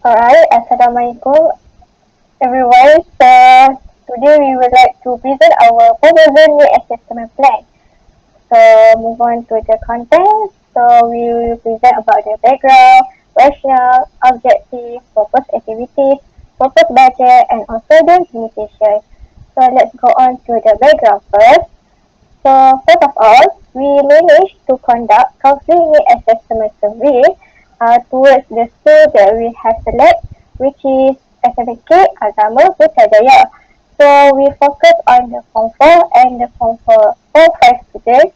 Alright, Assalamualaikum everyone. So today we would like to present our proposal new assessment plan. So move on to the content. So we will present about the background, rationale, objective, purpose activities, purpose budget, and also the implementation. So let's go on to the background first. So first of all, we managed to conduct counseling assessment survey towards the school that we have selected, which is SMK Agama Putrajaya. So we focus on the Form 4 and the Form 4 Form 5 students,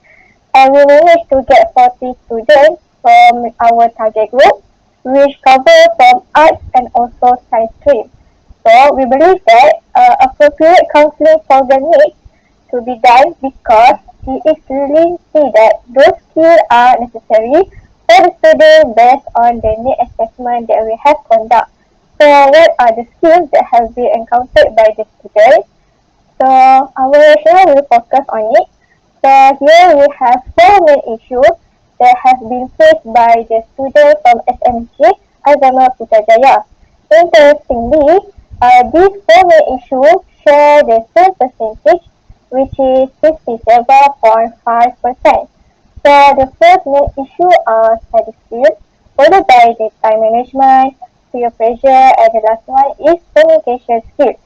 and we managed to get 40 students from our target group, which cover from arts and also science stream. So we believe that appropriate counseling program needs to be done because it is clearly see that those skills are necessary for the student based on the need assessment that we have conduct. So what are the skills that have been encountered by the student? So our rationale will focus on it. So here we have four main issues that have been faced by the students from SMG Agama Putrajaya. Interestingly, these four main issues share the same percentage, which is 57.5%. So the first main issue are study skills, followed by the time management, peer pressure, and the last one is communication skills.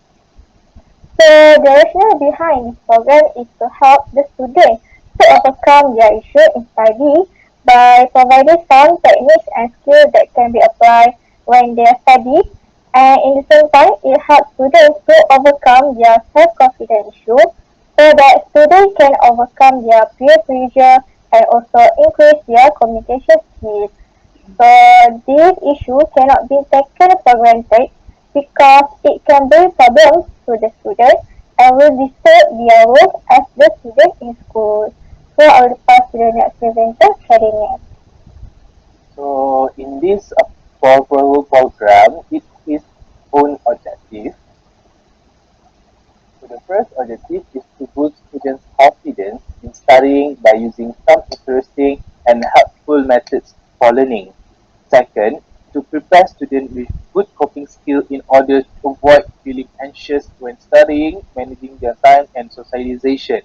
So the rationale behind this program is to help the students to overcome their issue in study by providing some techniques and skills that can be applied when they study, and in the same time it helps students to overcome their self-confidence issue so that students can overcome their peer pressure and also increase their communication skills. So this issue cannot be taken for granted because it can bring problems to the students and will disturb their role as the student in school. So I will pass to the next presenter, Shadini. So in this program, it is own objective. So the first objective is to boost students' confidence in studying by using some interesting and helpful methods for learning. Second, to prepare students with good coping skills in order to avoid feeling anxious when studying, managing their time, and socialization.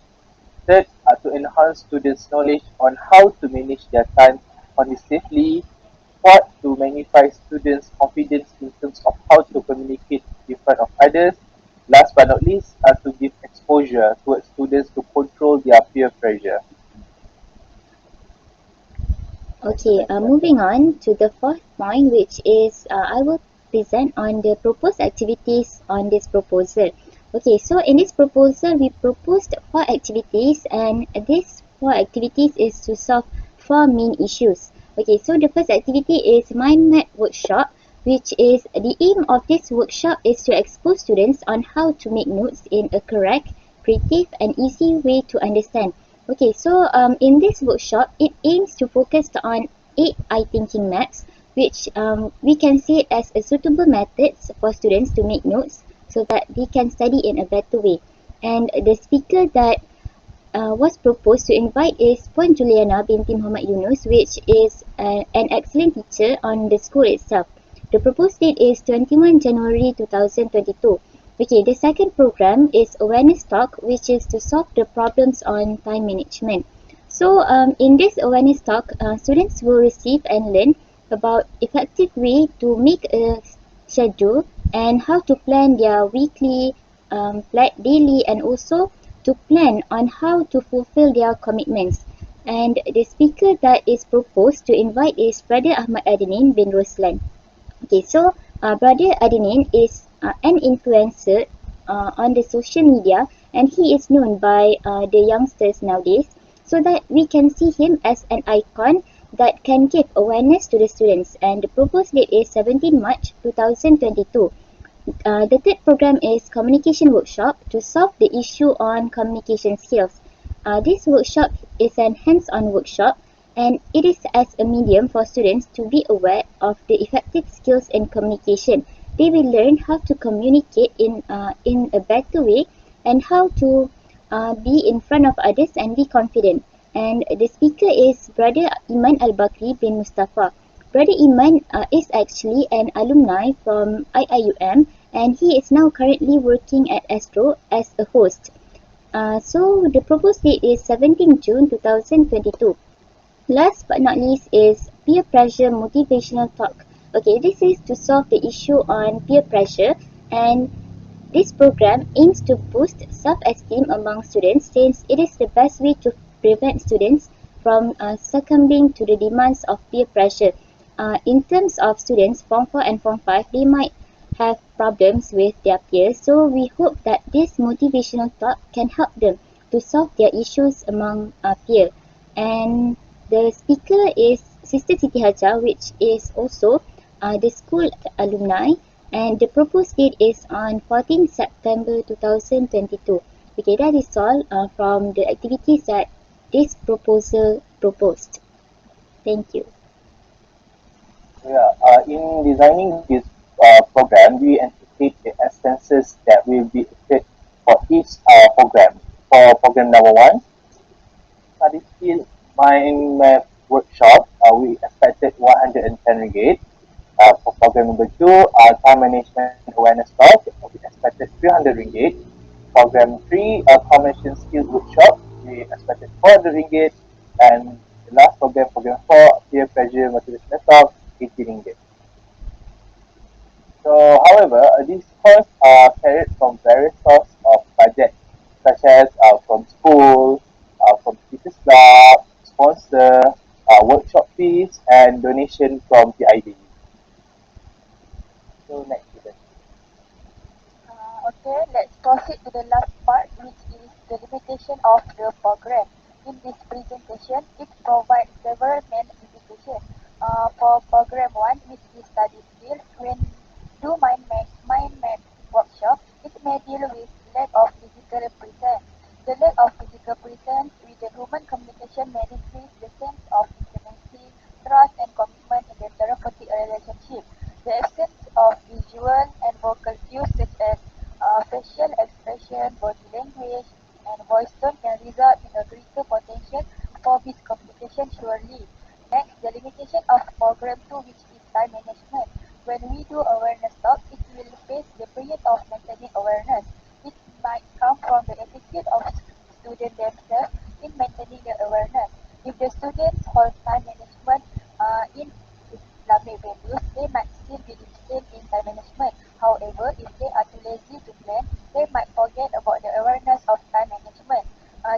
Third, to enhance students' knowledge on how to manage their time honestly. Fourth, to magnify students' confidence in terms of how to communicate in front of others. Last but not least, to give exposure towards students to control their peer pressure. Okay, moving on to the fourth point, which is I will present on the proposed activities on this proposal. Okay, so in this proposal, we proposed four activities, and these four activities is to solve four main issues. Okay, so the first activity is mind map workshop, which is the aim of this workshop is to expose students on how to make notes in a correct, creative, and easy way to understand. Okay, so in this workshop, it aims to focus on 8 I-thinking maps, which we can see it as a suitable methods for students to make notes so that they can study in a better way. And the speaker that was proposed to invite is Puan Juliana binti Muhammad Yunus, which is an excellent teacher on the school itself. The proposed date is 21 January 2022. Okay, the second program is awareness talk, which is to solve the problems on time management. So in this awareness talk, students will receive and learn about effective way to make a schedule and how to plan their weekly, daily, and also to plan on how to fulfill their commitments. And the speaker that is proposed to invite is Brother Ahmad Adinin bin Roslan. Okay, so Brother Adinin is an influencer on the social media, and he is known by the youngsters nowadays, so that we can see him as an icon that can give awareness to the students. And the proposed date is 17 March 2022. The third program is communication workshop to solve the issue on communication skills. This workshop is an hands-on workshop, and it is as a medium for students to be aware of the effective skills in communication. They will learn how to communicate in a better way and how to be in front of others and be confident. And the speaker is Brother Iman Al-Bakri bin Mustafa. Brother Iman is actually an alumni from IIUM, and he is now currently working at Astro as a host. So the proposed date is 17 June 2022. Last but not least is peer pressure motivational talk. Okay, this is to solve the issue on peer pressure, and this program aims to boost self-esteem among students since it is the best way to prevent students from succumbing to the demands of peer pressure. In terms of students, Form 4 and Form 5, they might have problems with their peers, so we hope that this motivational talk can help them to solve their issues among peers. And the speaker is Sister Siti Hajar, which is also the school alumni, and the proposed date is on 14 September 2022. Okay, that is all from the activities that this proposal proposed. Thank you. Yeah, in designing this program, we anticipate the expenses that will be incurred for each program. For program number one, study skill mind map workshop, we expected 110 ringgit. For program number two, time management awareness talk, we expected 300 ringgit. Program three, communication skill workshop, we expected 400 ringgit. And the last program, program four, peer pressure motivational talk, 80 ringgit. So, however, these costs are carried from various sources of budget, such as from school, from teachers club, sponsor, workshop fees, and donation from the IDU. So, next to that. Okay, let's proceed to the last part, which is the limitation of the program. In this presentation, it provides several main limitations. For program 1, which is study skills, when do mind map workshop, it may deal with lack of physical presence. The lack of physical presence with the human communication may decrease the sense of intimacy, trust, and commitment in the therapeutic relationship. The absence of visual and vocal cues such as facial expression, body language, and voice tone can result in a greater potential for miscommunication surely. Next, the limitation of program 2, which is time management. When we do awareness talk, it will face the period of maintaining awareness. It might come from the attitude of students themselves in maintaining the awareness. If the students hold time management in Islamic values, they might still be disciplined in time management. However, if they are too lazy to plan, they might forget about the awareness of time management.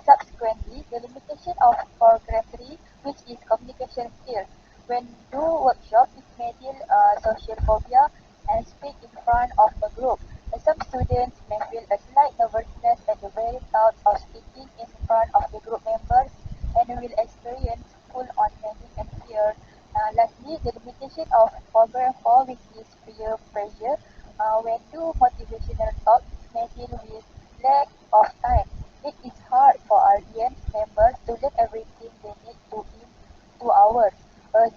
Subsequently, the limitation of program 3, which is communication skills. When do workshop, it may deal social phobia and speak in front of a group. Some students may feel a slight nervousness at the very thought of speaking in front of the group members and will experience full-on panic and fear. Lastly, the limitation of program 4, which is peer pressure. When do motivational talks may deal with lack of time. It is hard for audience members to learn everything they need to in 2 hours. A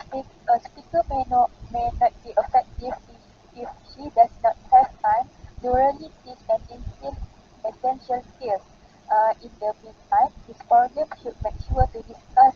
speaker may not be effective if she does not have time to really teach and instill essential skills. In the meantime, this program should make sure to discuss